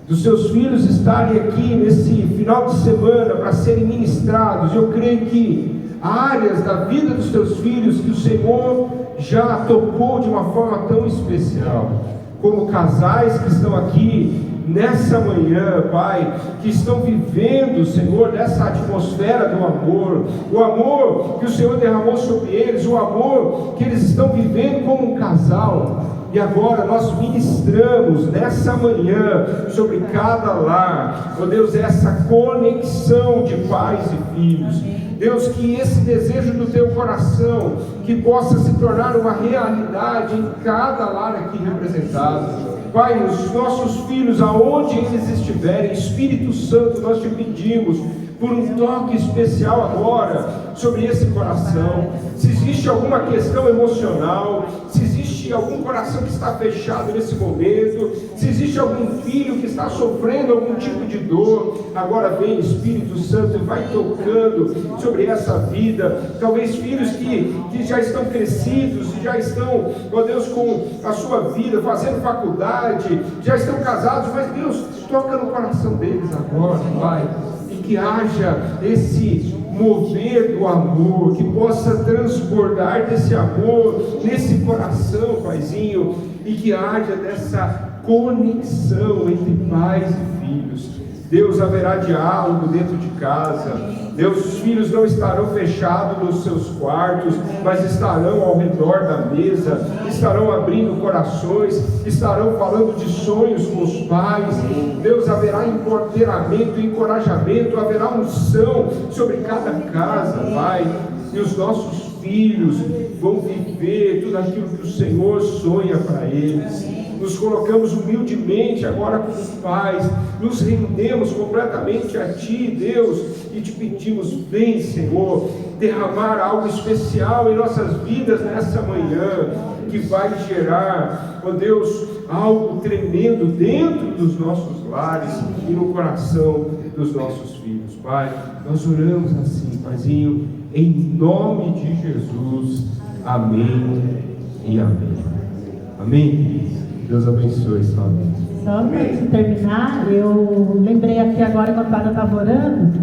dos seus filhos estarem aqui nesse final de semana para serem ministrados. Eu creio que há áreas da vida dos teus filhos que o Senhor já tocou de uma forma tão especial, como casais que estão aqui nessa manhã, Pai, que estão vivendo, Senhor, nessa atmosfera do amor, o amor que o Senhor derramou sobre eles, o amor que eles estão vivendo como um casal. E agora nós ministramos nessa manhã sobre cada lar, ó Deus, essa conexão de pais e filhos. Deus, que esse desejo do teu coração, que possa se tornar uma realidade em cada lar aqui representado. Pai, os nossos filhos, aonde eles estiverem, Espírito Santo, nós te pedimos por um toque especial agora sobre esse coração. Se existe alguma questão emocional, se existe existe algum coração que está fechado nesse momento, se existe algum filho que está sofrendo algum tipo de dor, agora vem Espírito Santo e vai tocando sobre essa vida. Talvez filhos que já estão crescidos, já estão, ó Deus, com a sua vida, fazendo faculdade, já estão casados, mas Deus toca no coração deles agora, Pai, e que haja esse mover do amor, que possa transbordar desse amor nesse coração, Paizinho, e que haja dessa conexão entre pais e filhos. Deus, haverá diálogo dentro de casa. Deus, os filhos não estarão fechados nos seus quartos, mas estarão ao redor da mesa, estarão abrindo corações, estarão falando de sonhos com os pais. Deus, haverá empoderamento, encorajamento, haverá unção sobre cada casa, Pai, e os nossos filhos vão viver tudo aquilo que o Senhor sonha para eles. Nos colocamos humildemente agora como pais, nos rendemos completamente a Ti, Deus, e te pedimos, vem, Senhor, derramar algo especial em nossas vidas nessa manhã, que vai gerar, ó Deus, algo tremendo dentro dos nossos lares e no coração dos nossos filhos. Pai, nós oramos assim, Paizinho, em nome de Jesus. Amém e amém. Amém. Deus abençoe, sabe? Só para terminar, eu lembrei aqui agora, quando a Padre estava orando,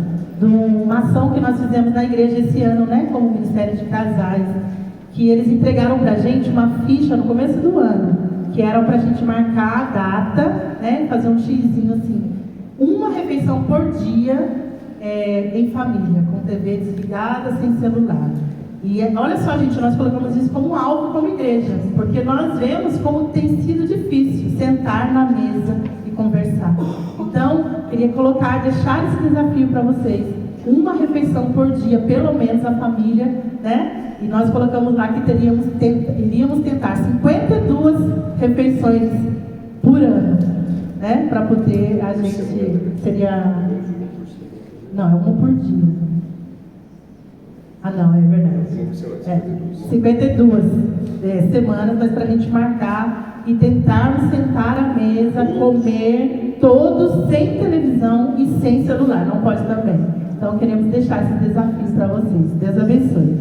de uma ação que nós fizemos na igreja esse ano, né, como Ministério de Casais, que eles entregaram para a gente uma ficha no começo do ano, que era para a gente marcar a data, né, fazer um xizinho assim, uma refeição por dia em família, com TV desligada, sem celular. E olha só, gente, nós colocamos isso como alvo como igreja, porque nós vemos como tem sido difícil sentar na mesa e conversar. Então, queria deixar esse desafio para vocês. Uma refeição por dia, pelo menos a família, né? E nós colocamos lá que iríamos tentar 52 refeições por ano, né? Para poder a gente, não, é uma por dia. Ah, não, é verdade. 52 semanas, mas para a gente marcar e tentarmos sentar à mesa, comer todos sem televisão e sem celular. Não pode também. Então, queremos deixar esse desafio para vocês. Deus abençoe.